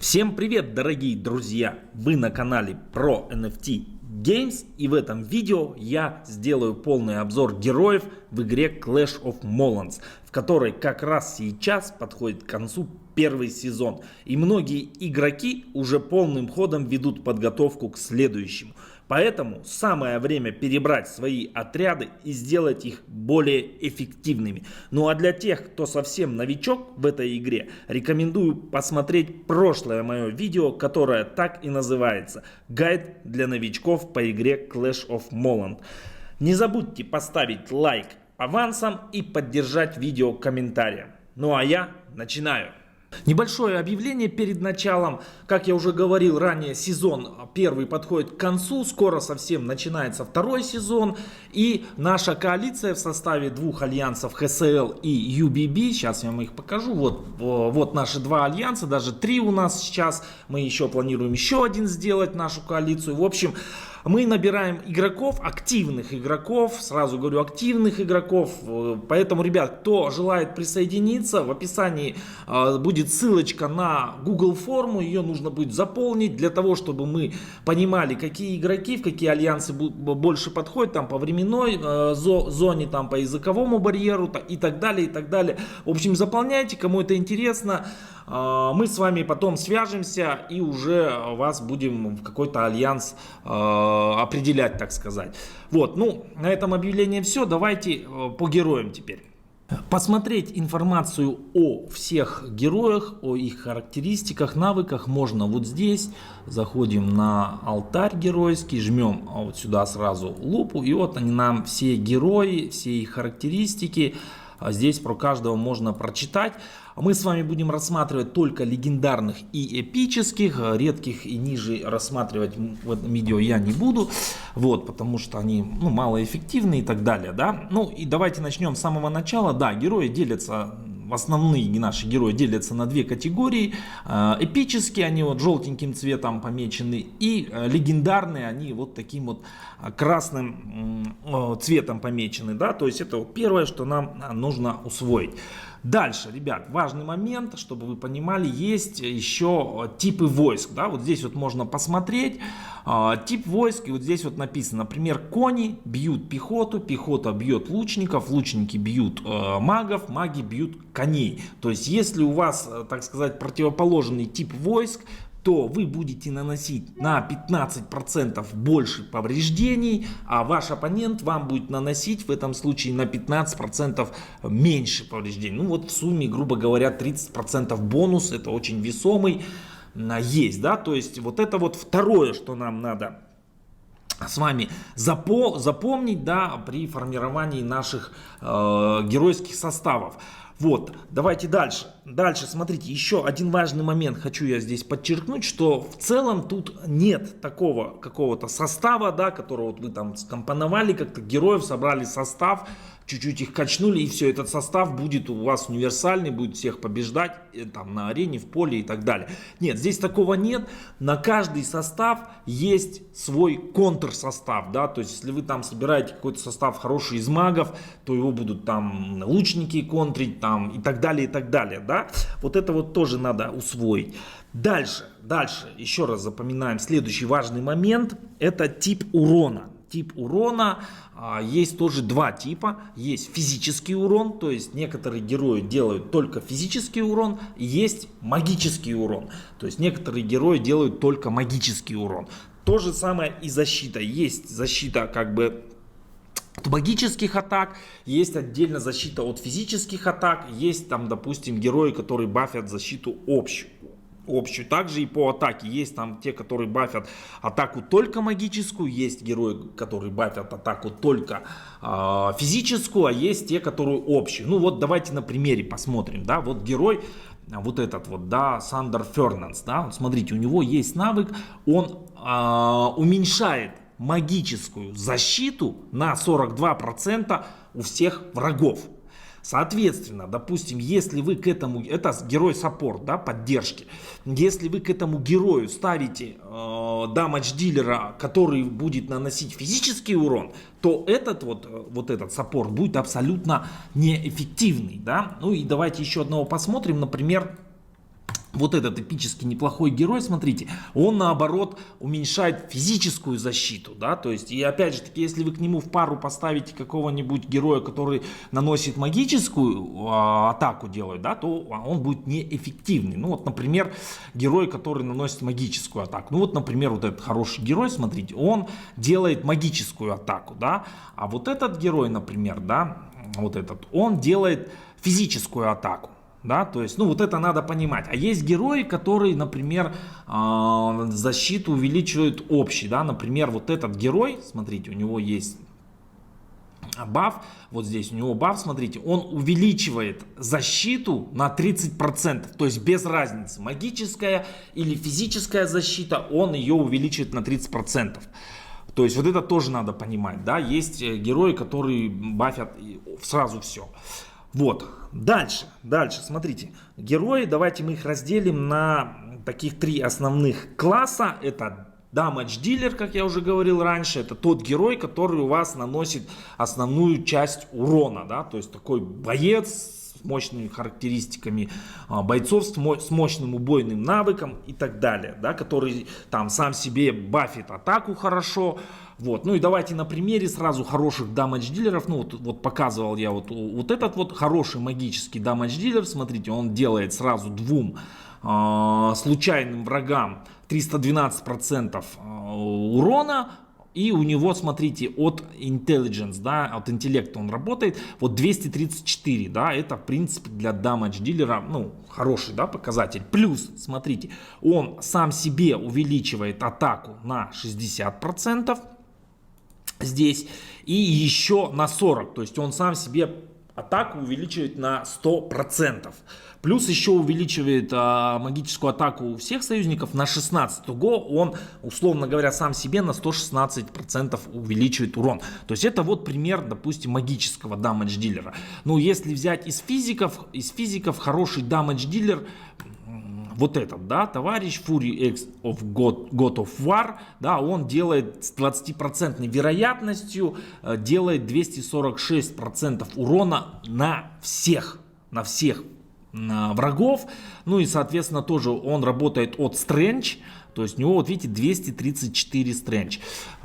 Всем привет, дорогие друзья! Вы на канале про NFT Games, и в этом видео я сделаю полный обзор героев в игре Clash of Molons, в которой как раз сейчас подходит к концу первый сезон, и многие игроки уже полным ходом ведут подготовку к следующему. Поэтому самое время перебрать свои отряды и сделать их более эффективными. Ну а для тех, кто совсем новичок в этой игре, рекомендую посмотреть прошлое мое видео, которое так и называется «Гайд для новичков по игре Clash of Molons». Не забудьте поставить лайк авансом и поддержать видео комментарием. Ну а я начинаю. Небольшое объявление перед началом. Как я уже говорил ранее, сезон первый подходит к концу. Скоро совсем начинается второй сезон. И наша коалиция в составе двух альянсов HSL и UBB. Сейчас я вам их покажу. Вот наши два альянса, даже три у нас сейчас. Мы еще планируем еще один сделать, нашу коалицию. В общем, мы набираем игроков, активных игроков, сразу говорю, активных игроков. Поэтому, ребят, кто желает присоединиться, в описании будет ссылочка на Google форму. Ее нужно будет заполнить для того, чтобы мы понимали, какие игроки, в какие альянсы больше подходят, там по временной зоне, там по языковому барьеру и так далее, и так далее. В общем, заполняйте, кому это интересно. Мы с вами потом свяжемся и уже вас будем в какой-то альянс определять, так сказать. Вот, ну, на этом объявлении все. Давайте по героям теперь. Посмотреть информацию о всех героях, о их характеристиках, навыках можно вот здесь. Заходим на алтарь геройский, жмем вот сюда сразу лупу, и вот они нам все герои, все их характеристики. Здесь про каждого можно прочитать. Мы с вами будем рассматривать только легендарных и эпических. Редких и ниже рассматривать в этом видео я не буду. Вот, потому что они малоэффективны и так далее. Да? Ну и давайте начнем с самого начала. Да, герои делятся, основные наши герои делятся на две категории. Эпические, они вот желтеньким цветом помечены. И легендарные, они вот таким вот красным цветом помечены. Да? То есть это вот первое, что нам нужно усвоить. Дальше, ребят, важный момент, чтобы вы понимали, есть еще типы войск. Да? Вот здесь вот можно посмотреть тип войск, и вот здесь вот написано, например, кони бьют пехоту, пехота бьет лучников, лучники бьют магов, маги бьют коней. То есть, если у вас, так сказать, противоположный тип войск, то вы будете наносить на 15% больше повреждений, а ваш оппонент вам будет наносить в этом случае на 15% меньше повреждений. Ну вот в сумме, грубо говоря, 30% бонус, это очень весомый, есть, да, то есть вот это вот второе, что нам надо с вами запомнить, да, при формировании наших геройских составов. Вот, давайте дальше. Дальше, смотрите, еще один важный момент хочу я здесь подчеркнуть, что в целом тут нет такого какого-то состава, да, которого вот вы там скомпоновали, как-то героев, собрали состав, чуть-чуть их качнули, и все, этот состав будет у вас универсальный, будет всех побеждать там на арене, в поле и так далее. Нет, здесь такого нет. На каждый состав есть свой контрсостав, да, то есть если вы там собираете какой-то состав хороший из магов, то его будут там лучники контрить, там и так далее, да. Вот это вот тоже надо усвоить. Дальше, еще раз запоминаем следующий важный момент, это тип урона. Тип урона есть тоже два типа. Есть физический урон, то есть некоторые герои делают только физический урон. Есть магический урон, то есть некоторые герои делают только магический урон. То же самое и защита. Есть защита как бы от магических атак, есть отдельно защита от физических атак. Есть там, допустим, герои, которые бафят защиту общую. Также и по атаке есть там те, которые бафят атаку только магическую, есть герои, которые бафят атаку только физическую, а есть те, которые общие. Ну вот давайте на примере посмотрим, да, вот герой, вот этот вот, да, Сандер Фернанс, да, вот смотрите, у него есть навык, он уменьшает магическую защиту на 42% у всех врагов. Соответственно, допустим, если вы к этому, это герой саппорт, да, поддержки, если вы к этому герою ставите дамадж-дилера, который будет наносить физический урон, то этот вот этот саппорт будет абсолютно неэффективный, да. Ну и давайте еще одного посмотрим, например, Вот этот эпически неплохой герой, смотрите, он наоборот уменьшает физическую защиту, да, то есть, и опять же таки, если вы к нему в пару поставите какого-нибудь героя, который наносит магическую атаку делает, да, то он будет неэффективный. Ну вот, например, герой, который наносит магическую атаку. Ну вот, например, вот этот хороший герой, смотрите, он делает магическую атаку, да, а вот этот герой, например, да, вот этот, он делает физическую атаку. Да, то есть, ну вот это надо понимать. А есть герои, которые, например, защиту увеличивают общий, да, например, вот этот герой, смотрите, у него есть баф, вот здесь у него баф, смотрите, он увеличивает защиту на 30%, то есть без разницы, магическая или физическая защита, он ее увеличивает на 30%. То есть вот это тоже надо понимать, да, есть герои, которые бафят сразу все. Вот, дальше, смотрите, герои, давайте мы их разделим на таких 3 основных класса. Это Damage Dealer, как я уже говорил раньше, это тот герой, который у вас наносит основную часть урона, да, то есть такой боец с мощными характеристиками бойцов, с мощным убойным навыком и так далее, да, который там сам себе бафит атаку хорошо. Вот, ну и давайте на примере сразу хороших дамедж-дилеров, ну вот показывал я вот этот вот хороший магический дамедж-дилер, смотрите, он делает сразу 2 случайным врагам 312% урона, и у него, смотрите, от intelligence, да, от интеллекта он работает, вот 234, да, это в принципе для дамедж-дилера, ну, хороший, да, показатель. Плюс, смотрите, он сам себе увеличивает атаку на 60%. Здесь и еще на 40, то есть он сам себе атаку увеличивает на 100%. Плюс еще увеличивает магическую атаку у всех союзников на 16. Ого, он, условно говоря, сам себе на 116% увеличивает урон. То есть это вот пример, допустим, магического дамедж-дилера. Ну, если взять из физиков хороший дамедж-дилер, вот этот, да, товарищ Fury X of God of War, да, он делает с 20% вероятностью, делает 246% урона на всех врагов. Ну и, соответственно, тоже он работает от Strange. То есть у него, вот видите, 234 Strange.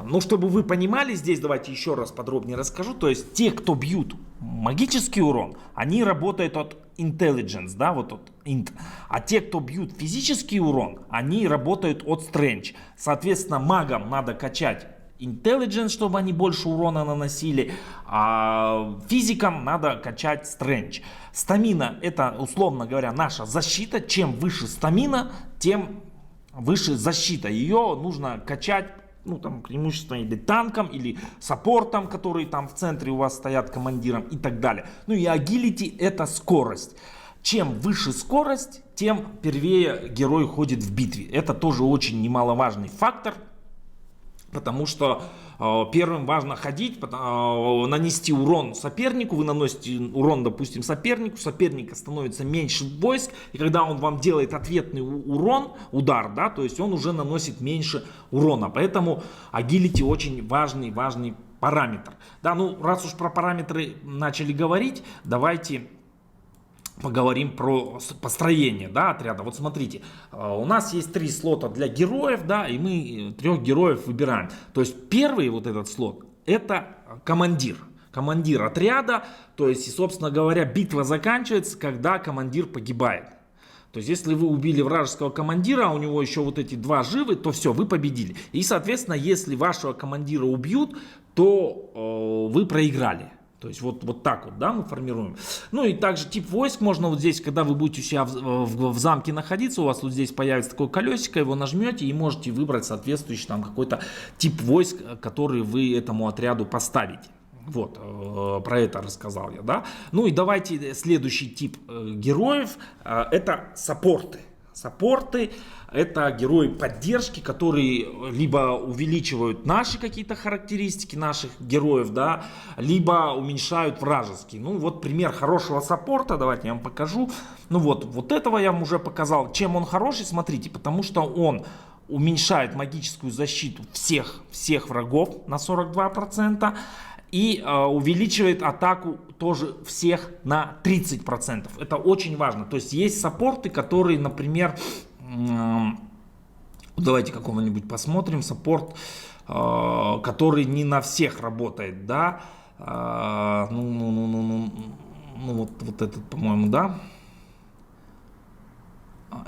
Ну, чтобы вы понимали, здесь давайте еще раз подробнее расскажу. То есть те, кто бьют магический урон, они работают от Intelligence, да, вот от Int. А те, кто бьют физический урон, они работают от Strange. Соответственно, магам надо качать Intelligence, чтобы они больше урона наносили, а физикам надо качать Strange. Стамина — это, условно говоря, наша защита. Чем выше стамина, тем выше защита. Ее нужно качать, ну, там, преимущественно или танком, или саппортом, которые там в центре у вас стоят командиром и так далее. Ну и agility — это скорость. Чем выше скорость, тем первее герой ходит в битве. Это тоже очень немаловажный фактор. Потому что первым важно ходить, нанести урон сопернику. Вы наносите урон, допустим, сопернику. Соперника становится меньше войск. И когда он вам делает ответный удар, да, то есть он уже наносит меньше урона. Поэтому agility очень важный параметр. Да, ну раз уж про параметры начали говорить, давайте поговорим про построение, да, отряда. Вот смотрите, у нас есть 3 слота для героев, да, и мы 3 героев выбираем. То есть первый вот этот слот — это командир отряда. То есть, собственно говоря, битва заканчивается, когда командир погибает. То есть, если вы убили вражеского командира, а у него еще вот эти 2 живы, то все, вы победили. И, соответственно, если вашего командира убьют, то вы проиграли. То есть вот так вот, да, мы формируем. Ну и также тип войск можно вот здесь, когда вы будете у себя в замке находиться, у вас вот здесь появится такое колесико, его нажмете и можете выбрать соответствующий там какой-то тип войск, который вы этому отряду поставите. Вот, про это рассказал я, да. Ну и давайте следующий тип героев, это саппорты. Саппорты — это герои поддержки, которые либо увеличивают наши какие-то характеристики наших героев, да, либо уменьшают вражеские. Ну вот пример хорошего саппорта, давайте я вам покажу. Ну вот этого я вам уже показал. Чем он хороший, смотрите, потому что он уменьшает магическую защиту всех врагов на 42%. И увеличивает атаку тоже всех на 30%. Это очень важно. То есть есть саппорты, которые, например, давайте какого-нибудь посмотрим, саппорт, который не на всех работает, да. Вот этот, по-моему, да.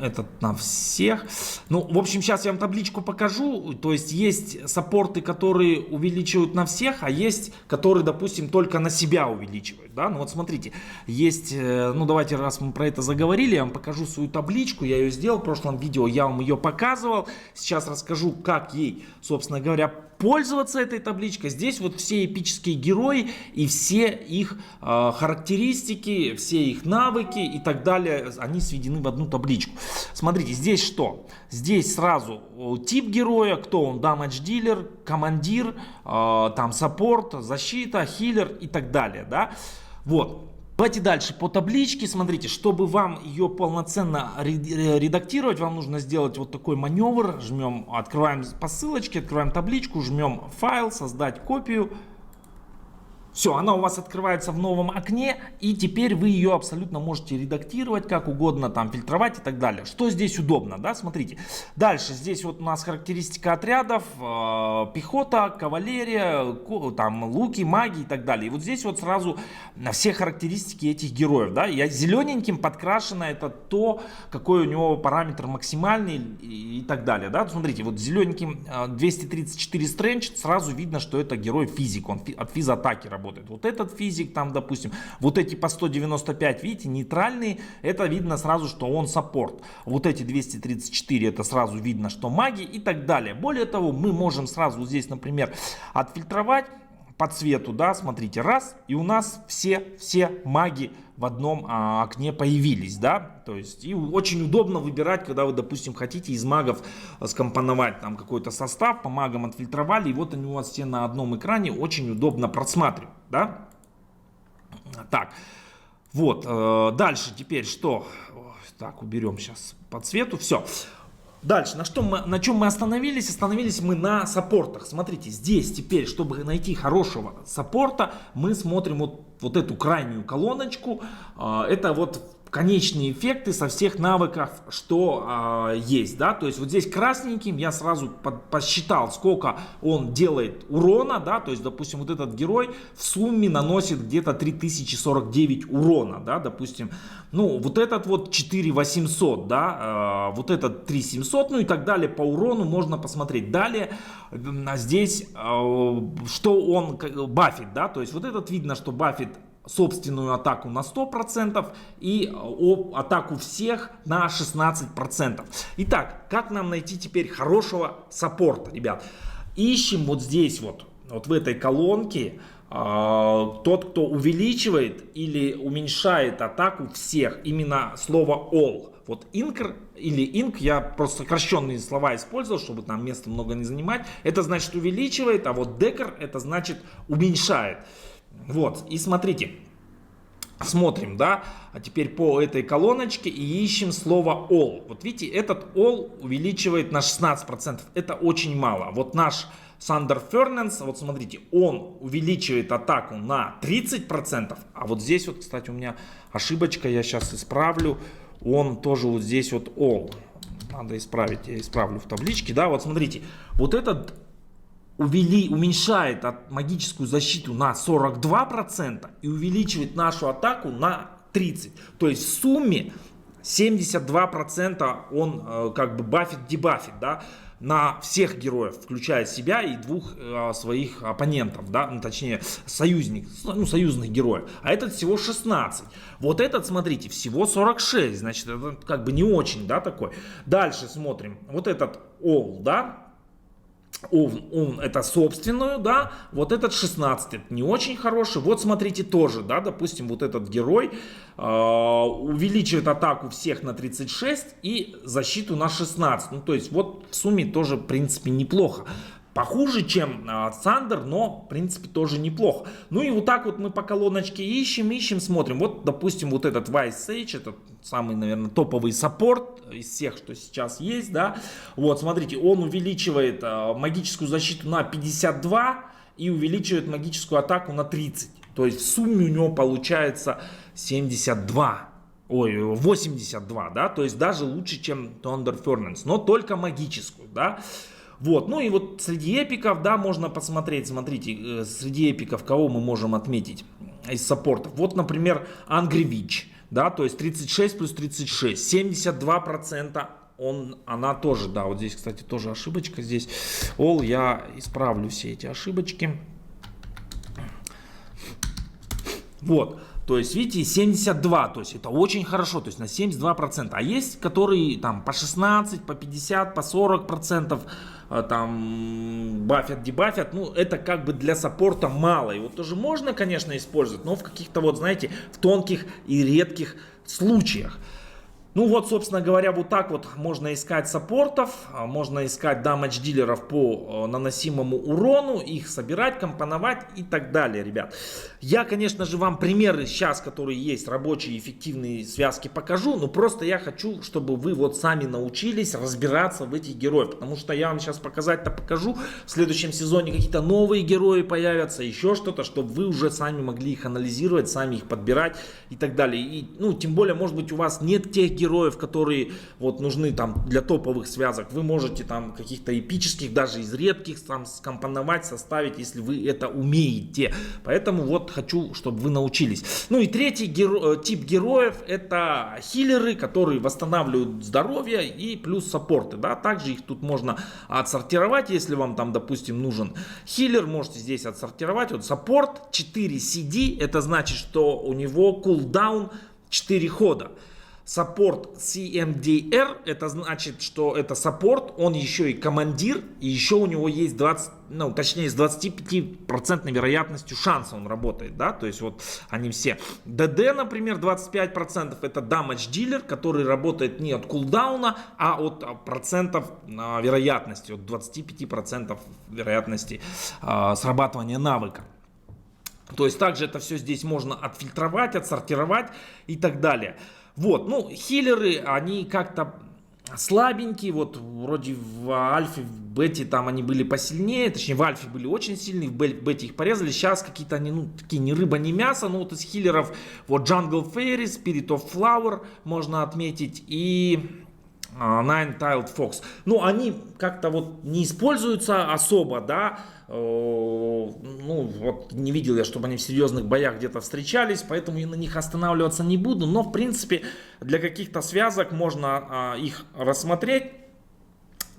Этот на всех. Ну, в общем, сейчас я вам табличку покажу. То есть есть саппорты, которые увеличивают на всех, а есть, которые, допустим, только на себя увеличивают. Да? Ну вот смотрите, есть, ну давайте, раз мы про это заговорили, я вам покажу свою табличку. Я ее сделал в прошлом видео, я вам ее показывал. Сейчас расскажу, как ей, собственно говоря, пользоваться этой табличкой. Здесь вот все эпические герои и все их характеристики, все их навыки и так далее, они сведены в одну табличку. Смотрите, здесь что? Здесь сразу тип героя, кто он, damage dealer, командир, там саппорт, защита, хилер и так далее, да? Вот. Давайте дальше по табличке. Смотрите, чтобы вам ее полноценно редактировать, вам нужно сделать вот такой маневр. Жмем, открываем по ссылочке, открываем табличку, жмем файл, создать копию. Все, она у вас открывается в новом окне, и теперь вы ее абсолютно можете редактировать как угодно, там фильтровать и так далее. Что здесь удобно, да, смотрите. Дальше здесь вот у нас характеристика отрядов, пехота, кавалерия, там луки, маги и так далее. И вот здесь вот сразу все характеристики этих героев, да. Я зелененьким подкрашено, это то, какой у него параметр максимальный и так далее, да. Смотрите, вот зелененьким 234 стрендж, сразу видно, что это герой физик, он от физатаки работает. Вот этот физик там, допустим, вот эти по 195, видите, нейтральные, это видно сразу, что он саппорт. Вот эти 234, это сразу видно, что маги и так далее. Более того, мы можем сразу здесь, например, отфильтровать по цвету, да, смотрите, раз, и у нас все маги в одном окне появились, да, то есть и очень удобно выбирать, когда вы, допустим, хотите из магов скомпоновать там какой-то состав, по магам отфильтровали, и вот они у вас все на одном экране, очень удобно просматривать, да. Так, вот, дальше теперь что? Так, уберем сейчас по цвету, все. Дальше, на чем мы остановились? Остановились мы на саппортах. Смотрите, здесь теперь, чтобы найти хорошего саппорта, мы смотрим вот эту крайнюю колоночку. Это вот конечные эффекты со всех навыков, что есть, да, то есть вот здесь красненьким я сразу посчитал, сколько он делает урона, да, то есть, допустим, вот этот герой в сумме наносит где-то 3049 урона, да, допустим, ну, вот этот вот 4800, да, вот этот 3700, ну и так далее, по урону можно посмотреть. Далее, здесь, что он бафит, да, то есть вот этот видно, что бафит собственную атаку на 100% и атаку всех на 16%. Итак, как нам найти теперь хорошего саппорта, ребят? Ищем вот здесь вот в этой колонке тот, кто увеличивает или уменьшает атаку всех, именно слово all. Вот инкр или инк, я просто сокращенные слова использовал, чтобы там места много не занимать. Это значит увеличивает, а вот декор это значит уменьшает. Вот, и смотрите, смотрим, да, а теперь по этой колоночке и ищем слово all. Вот видите, этот all увеличивает на 16%, это очень мало. Вот наш Thunder Furnace, вот смотрите, он увеличивает атаку на 30%, а вот здесь вот, кстати, у меня ошибочка, я сейчас исправлю, он тоже вот здесь вот all. Надо исправить, я исправлю в табличке, да, вот смотрите, вот этот уменьшает магическую защиту на 42% и увеличивает нашу атаку на 30%. То есть в сумме 72% он как бы бафит-дебафит, да, на всех героев, включая себя и двух своих оппонентов, да, ну, точнее союзных героев. А этот всего 16. Вот этот, смотрите, всего 46, значит, это как бы не очень, да, такой. Дальше смотрим, вот этот all, да, он это собственную, да, вот этот 16, это не очень хороший. Вот смотрите тоже, да, допустим, вот этот герой увеличивает атаку всех на 36 и защиту на 16. Ну, то есть вот в сумме тоже, в принципе, неплохо. Похуже, чем Thunder, но, в принципе, тоже неплохо. Ну и вот так вот мы по колоночке ищем, смотрим. Вот, допустим, вот этот Vice Sage, это самый, наверное, топовый саппорт из всех, что сейчас есть, да. Вот, смотрите, он увеличивает магическую защиту на 52 и увеличивает магическую атаку на 30. То есть в сумме у него получается 72. Ой, 82, да, то есть даже лучше, чем Thunder Furnace, но только магическую, да. Вот, ну и вот среди эпиков, да, можно посмотреть, смотрите, среди эпиков, кого мы можем отметить из саппортов. Вот, например, Angry Witch, да, то есть 36 плюс 36, 72%. Она тоже, да, вот здесь, кстати, тоже ошибочка здесь. Я исправлю все эти ошибочки. Вот, то есть, видите, 72, то есть это очень хорошо, то есть на 72%. А есть, которые там по 16, по 50, по 40%, там бафят, дебафят. Ну, это как бы для саппорта мало. Его тоже можно, конечно, использовать, но в каких-то, вот, знаете, в тонких и редких случаях. Ну вот, собственно говоря, вот так вот можно искать саппортов, можно искать дамедж-дилеров по наносимому урону, их собирать, компоновать и так далее, ребят. Я, конечно же, вам примеры сейчас, которые есть, рабочие, эффективные связки покажу, но просто я хочу, чтобы вы вот сами научились разбираться в этих героях, потому что я вам сейчас показать-то покажу, в следующем сезоне какие-то новые герои появятся, еще что-то, чтобы вы уже сами могли их анализировать, сами их подбирать и так далее. И, ну, тем более, может быть, у вас нет тех героев, которые вот нужны там для топовых связок. Вы можете там каких-то эпических, даже из редких там скомпоновать, составить, если вы это умеете. Поэтому вот хочу, чтобы вы научились. Ну и третий тип героев — это хилеры, которые восстанавливают здоровье и плюс саппорты. Да? Также их тут можно отсортировать, если вам там, допустим, нужен хилер, можете здесь отсортировать. Вот саппорт 4 CD, это значит, что у него кулдаун 4 хода. Саппорт CMDR, это значит, что это саппорт, он еще и командир, и еще у него есть 20, ну, точнее, с 25% вероятностью шанса он работает, да, то есть вот они все. ДД, например, 25%, это damage dealer, который работает не от кулдауна, а от процентов вероятности, от 25% вероятности срабатывания навыка. То есть также это все здесь можно отфильтровать, отсортировать и так далее. Вот, ну, хилеры, они как-то слабенькие, вот вроде в альфе, в бете там они были посильнее, точнее в альфе были очень сильные, в бете их порезали, сейчас какие-то они, ну, такие ни рыба, ни мясо, ну, вот из хилеров, вот Jungle Fairy, Spirit of Flower можно отметить и Nine-Tailed Fox. Ну, они как-то вот не используются особо, да, ну, вот не видел я, чтобы они в серьезных боях где-то встречались, поэтому я на них останавливаться не буду, но, в принципе, для каких-то связок можно их рассмотреть,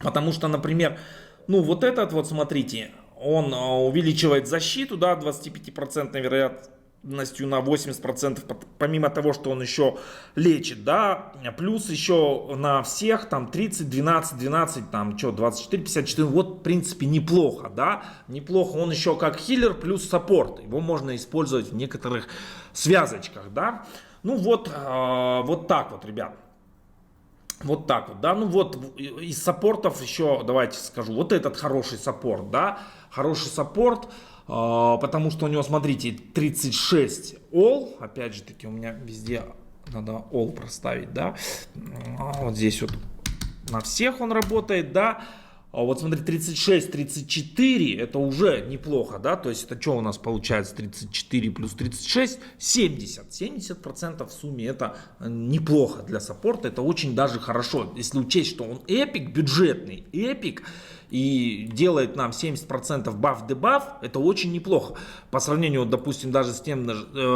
потому что, например, ну, вот этот вот, смотрите, он увеличивает защиту, да, 25% вероятностью на 80%, помимо того, что он еще лечит, да, плюс еще на всех там 30, 12, 12, там что, 24, 54, вот в принципе неплохо, да, неплохо, он еще как хилер плюс саппорт, его можно использовать в некоторых связочках, да, ну вот, вот так вот, ребят. Вот так вот, да, ну вот из саппортов еще, давайте скажу, вот этот хороший саппорт, да, хороший саппорт, потому что у него, смотрите, 36 all, опять же таки у меня везде надо all проставить, да, вот здесь вот на всех он работает, да. Вот смотри, 36, 34, это уже неплохо, да, то есть это что у нас получается, 34 плюс 36, 70% в сумме, это неплохо для саппорта, это очень даже хорошо, если учесть, что он эпик, бюджетный эпик, и делает нам 70% баф-дебаф, это очень неплохо. По сравнению, допустим, даже с тем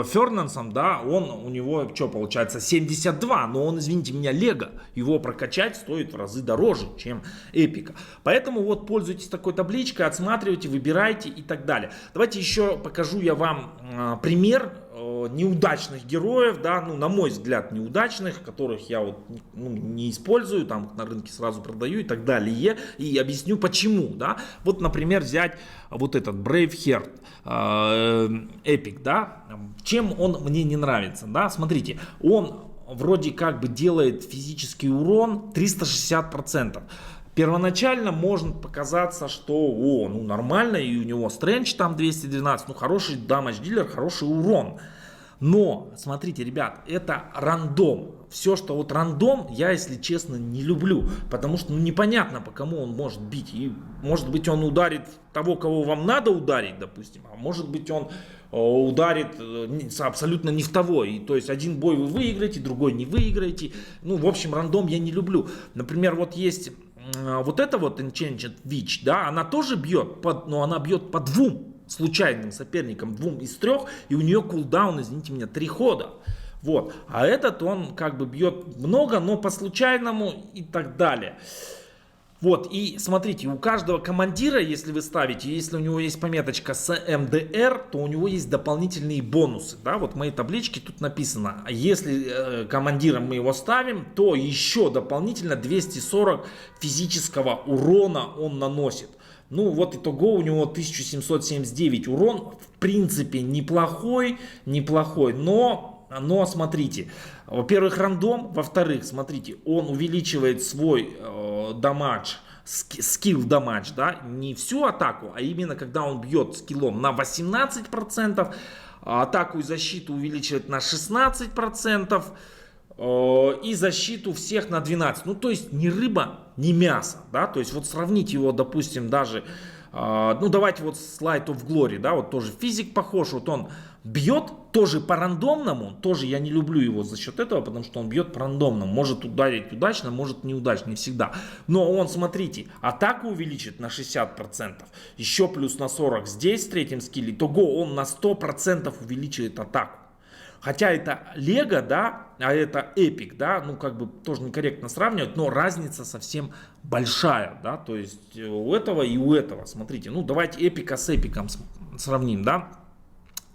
Фернансом, да, у него, что получается, 72, но он, извините меня, лего. Его прокачать стоит в разы дороже, чем эпика. Поэтому вот пользуйтесь такой табличкой, отсматривайте, выбирайте и так далее. Давайте еще покажу я вам пример неудачных героев, да, ну, на мой взгляд, неудачных, которых я вот, ну, не использую, там на рынке сразу продаю и так далее, и объясню почему, да. Вот, например, взять вот этот Braveheart Epic, да, чем он мне не нравится, да, смотрите, он вроде как бы делает физический урон 360%. Первоначально может показаться, что нормально, и у него стрендж там 212, ну хороший дамедж дилер, хороший урон. Но, смотрите, ребят, это рандом. Все, что вот рандом, я, если честно, не люблю. Потому что непонятно, по кому он может бить. И, может быть, он ударит того, кого вам надо ударить, допустим. А может быть, он ударит абсолютно не в того. И, то есть, один бой вы выиграете, другой не выиграете. Ну, в общем, рандом я не люблю. Например, вот есть вот эта вот Enchanted Witch, да, она тоже бьет, но она бьет по двум случайным соперникам, 2 из 3, и у нее кулдаун, извините меня, 3 хода. Вот. А этот, он как бы бьет много, но по случайному и так далее. Вот, и смотрите, у каждого командира, если вы ставите, если у него есть пометочка с МДР, то у него есть дополнительные бонусы, да, вот в моей табличке тут написано, если командиром мы его ставим, то еще дополнительно 240 физического урона он наносит. Ну вот итого у него 1779 урон, в принципе неплохой, но смотрите, во-первых рандом, во-вторых, смотрите, он увеличивает свой дамаг, скилл дамаг, да, не всю атаку, а именно когда он бьет скиллом на 18%, атаку и защиту увеличивает на 16%, и защиту всех на 12. Ну, то есть ни рыба, ни мясо, да, то есть вот сравнить его, допустим, даже, ну, давайте вот с Light of Glory, да, вот тоже физик похож, вот он бьет тоже по рандомному, тоже я не люблю его за счет этого, потому что он бьет по рандомному, может ударить удачно, может неудачно, не всегда, но он, смотрите, атаку увеличит на 60%, еще плюс на 40 здесь в третьем скилле, итого он на 100% увеличивает атаку. Хотя это Лего, да, а это Эпик, да, ну как бы тоже некорректно сравнивать, но разница совсем большая, да, то есть у этого и у этого, смотрите, ну давайте Эпика с Эпиком сравним, да,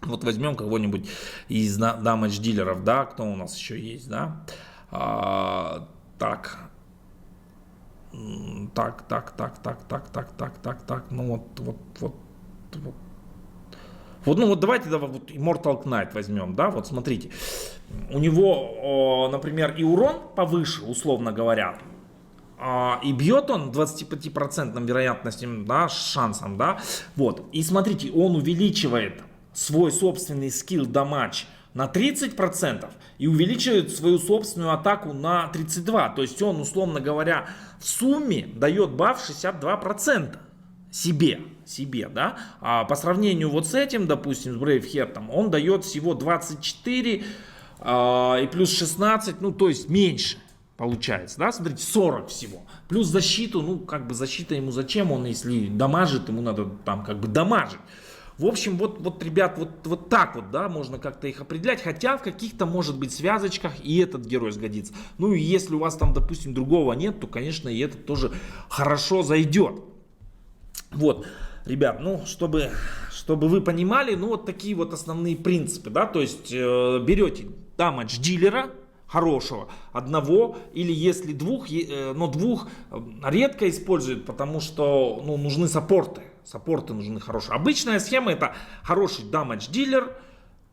вот возьмем кого-нибудь из дамage дилеров, да, кто у нас еще есть, да, так, ну вот давайте вот Immortal Knight возьмем, да, вот смотрите, у него, например, и урон повыше, условно говоря, и бьет он 25% вероятностью, да, шансом, да, вот, и смотрите, он увеличивает свой собственный скилл дамаг на 30% и увеличивает свою собственную атаку на 32%, то есть он, условно говоря, в сумме дает баф 62%. Себе, да, а по сравнению вот с этим, допустим, с Braveheart, он дает всего 24 и плюс 16, ну, то есть меньше получается, да, смотрите, 40 всего, плюс защиту, ну, как бы защита ему зачем, он, если дамажит, ему надо там как бы дамажить. В общем, вот ребят, вот так вот, да, можно как-то их определять, хотя в каких-то, может быть, связочках и этот герой сгодится. Ну, и если у вас там, допустим, другого нет, то, конечно, и этот тоже хорошо зайдет. Вот, ребят, ну, чтобы вы понимали, ну, вот такие вот основные принципы, да, то есть берете дамage дилера хорошего, одного, или если двух, но двух редко используют, потому что, ну, нужны саппорты нужны хорошие. Обычная схема — это хороший дамage дилер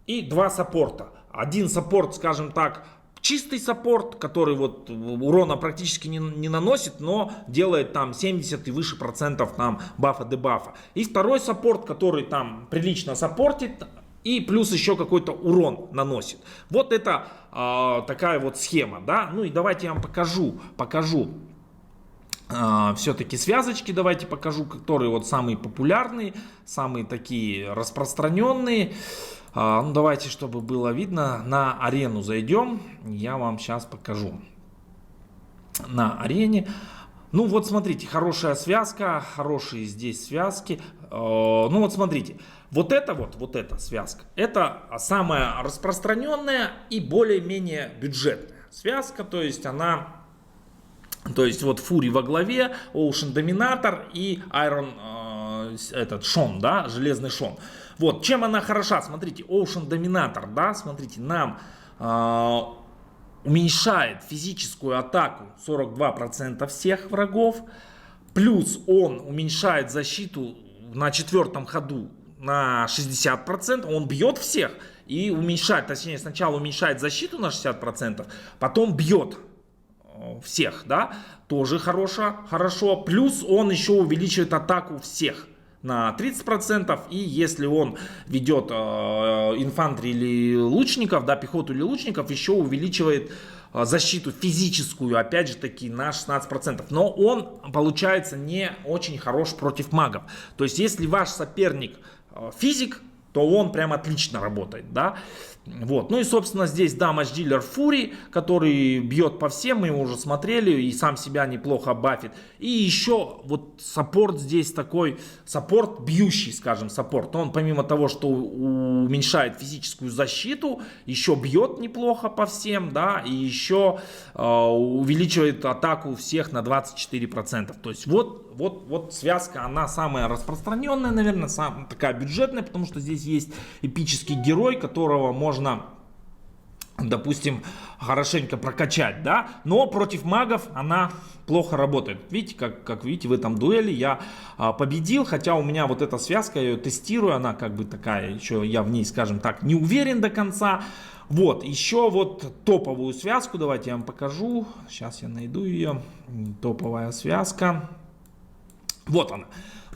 и 2 саппорта. Один саппорт, скажем так, чистый саппорт, который вот урона практически не наносит, но делает там 70 и выше процентов там бафа-дебафа. И второй саппорт, который там прилично саппортит и плюс еще какой-то урон наносит. Вот это такая вот схема, да. Ну и давайте я вам покажу все-таки связочки, давайте покажу, которые вот самые популярные, самые такие распространенные. Ну, давайте, чтобы было видно, на арену зайдем, я вам сейчас покажу. На арене, ну вот смотрите, хорошая связка, хорошие здесь связки. Ну вот смотрите, вот эта связка, это самая распространенная и более-менее бюджетная связка, то есть она... То есть вот Фури во главе, Ocean Dominator и Iron Шон, да, железный Шон. Вот, чем она хороша, смотрите, Ocean Dominator, да, смотрите, нам уменьшает физическую атаку 42% всех врагов, плюс он уменьшает защиту на 4-м ходу на 60%, он бьет всех и уменьшает, точнее сначала уменьшает защиту на 60%, потом бьет всех, да, тоже хорошо, плюс он еще увеличивает атаку всех на 30%, и если он ведет инфантри или лучников, да, пехоту или лучников, еще увеличивает защиту физическую, опять же таки, на 16%. Но он, получается, не очень хорош против магов. То есть, если ваш соперник физик, то он прям отлично работает, да. Вот. Ну и, собственно, здесь Damage Dealer Fury, который бьет по всем, мы его уже смотрели, и сам себя неплохо бафит. И еще вот саппорт здесь такой, саппорт бьющий, скажем, саппорт. Он помимо того, что уменьшает физическую защиту, еще бьет неплохо по всем, да, и еще увеличивает атаку всех на 24%. То есть вот связка, она самая распространенная, наверное, такая бюджетная, потому что здесь есть эпический герой, которого можно, допустим, хорошенько прокачать, да, но против магов она плохо работает. Видите, как видите, в этом дуэли я победил, хотя у меня вот эта связка, я ее тестирую, она как бы такая, еще я в ней, скажем так, не уверен до конца. Вот, еще вот топовую связку, давайте я вам покажу, сейчас я найду ее, топовая связка. Вот она.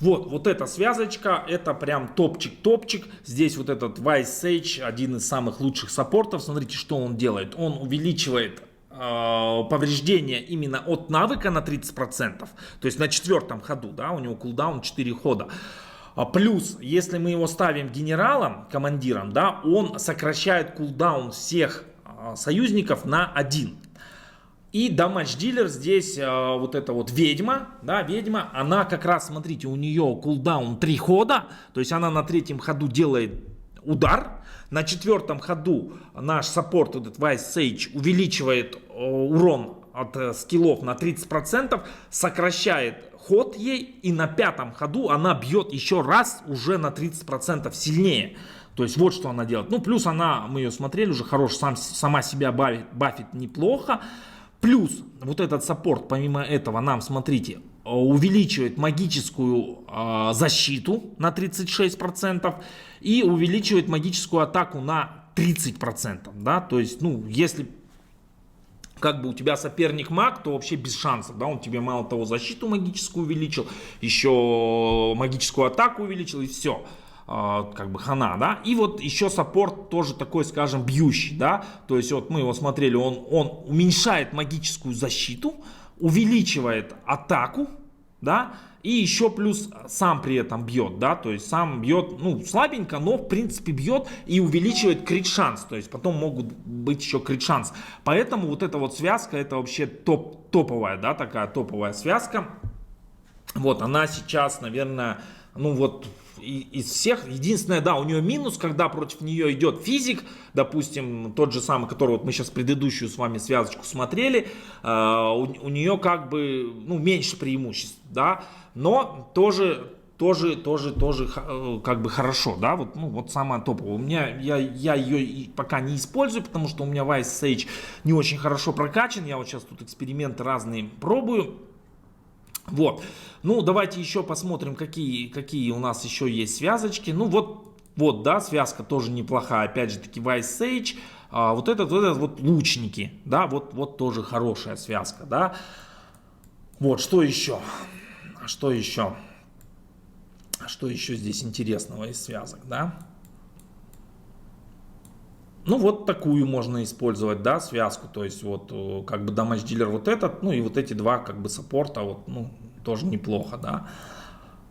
Вот эта связочка, это прям топчик-топчик. Здесь вот этот Wise Sage, один из самых лучших саппортов. Смотрите, что он делает. Он увеличивает повреждения именно от навыка на 30%. То есть на 4-м ходу, да, у него кулдаун 4 хода. Плюс, если мы его ставим генералом, командиром, да, он сокращает кулдаун всех союзников на 1. И Damage Dealer здесь вот эта вот ведьма, да, ведьма, она как раз, смотрите, у нее кулдаун 3 хода, то есть она на 3-м ходу делает удар, на 4-м ходу наш саппорт, вот этот Wise Sage, увеличивает урон от скиллов на 30%, сокращает ход ей, и на 5-м ходу она бьет еще раз уже на 30% сильнее. То есть вот что она делает. Ну, плюс она, мы ее смотрели, уже хорош, сама себя бафит неплохо. Плюс вот этот саппорт, помимо этого, нам, смотрите, увеличивает магическую защиту на 36% и увеличивает магическую атаку на 30%. Да? То есть, ну, если как бы у тебя соперник маг, то вообще без шансов. Да? Он тебе мало того защиту магическую увеличил, еще магическую атаку увеличил, и все. Как бы хана, да, и вот еще саппорт тоже такой, скажем, бьющий, да, то есть вот мы его смотрели, он уменьшает магическую защиту, увеличивает атаку, да, и еще плюс сам при этом бьет, да, то есть сам бьет, ну, слабенько, но в принципе бьет и увеличивает крит шанс, то есть потом могут быть еще крит шанс, поэтому вот эта вот связка, это вообще топовая, да, такая топовая связка, вот она сейчас, наверное, ну вот из всех, единственное, да, у нее минус, когда против нее идет физик, допустим, тот же самый, который вот мы сейчас предыдущую с вами связочку смотрели, у нее как бы, ну, меньше преимуществ, да, но тоже как бы хорошо, да, вот, ну, вот самая топовая. У меня, я ее пока не использую, потому что у меня Wise Sage не очень хорошо прокачан, я вот сейчас тут эксперименты разные пробую. Вот, ну давайте еще посмотрим, какие у нас еще есть связочки. Ну вот, да, связка тоже неплохая, опять же таки Wise Sage, вот этот вот лучники, да, вот тоже хорошая связка, да. Вот, что еще здесь интересного из связок, да. Ну, вот такую можно использовать, да, связку, то есть вот как бы Damage Dealer вот этот, ну и вот эти два как бы саппорта, вот, ну, тоже неплохо, да,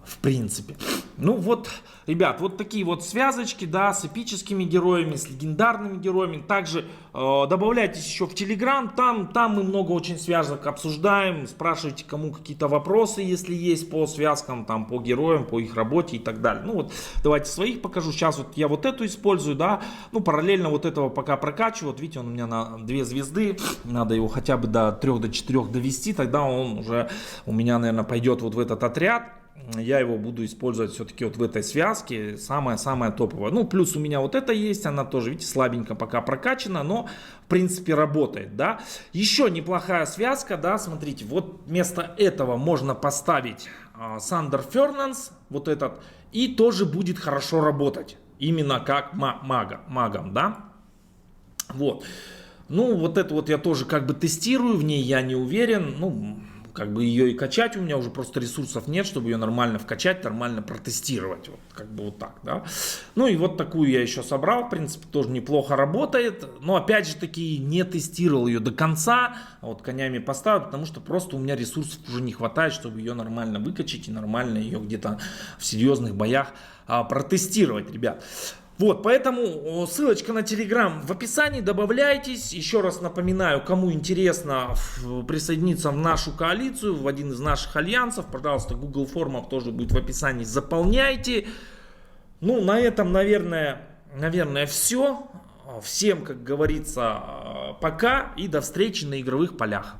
в принципе. Ну вот, ребят, вот такие вот связочки, да, с эпическими героями, с легендарными героями. Также добавляйтесь еще в Telegram, там мы много очень связок обсуждаем, спрашивайте, кому какие-то вопросы, если есть по связкам, там, по героям, по их работе и так далее. Ну вот, давайте своих покажу. Сейчас вот я вот эту использую, да, ну параллельно вот этого пока прокачиваю. Вот видите, он у меня на 2 звезды, надо его хотя бы до 3, до 4 довести, тогда он уже у меня, наверное, пойдет вот в этот отряд. Я его буду использовать все-таки вот в этой связке, самая топовая. Ну, плюс у меня вот это есть, она тоже, видите, слабенько пока прокачана, но, в принципе, работает, да. Еще неплохая связка, да, смотрите, вот вместо этого можно поставить Thunder Furnace, вот этот, и тоже будет хорошо работать, именно как магом, да. Вот. Ну, вот это вот я тоже как бы тестирую, в ней я не уверен, ну, как бы ее и качать у меня уже просто ресурсов нет, чтобы ее нормально вкачать, нормально протестировать. Вот, как бы вот так, да. Ну и вот такую я еще собрал, в принципе, тоже неплохо работает. Но опять же таки не тестировал ее до конца, а вот конями поставил, потому что просто у меня ресурсов уже не хватает, чтобы ее нормально выкачать и нормально ее где-то в серьезных боях протестировать, ребят. Вот, поэтому ссылочка на Telegram в описании, добавляйтесь. Еще раз напоминаю, кому интересно присоединиться в нашу коалицию, в один из наших альянсов, пожалуйста, Google форма тоже будет в описании, заполняйте. Ну, на этом, наверное, все. Всем, как говорится, пока и до встречи на игровых полях.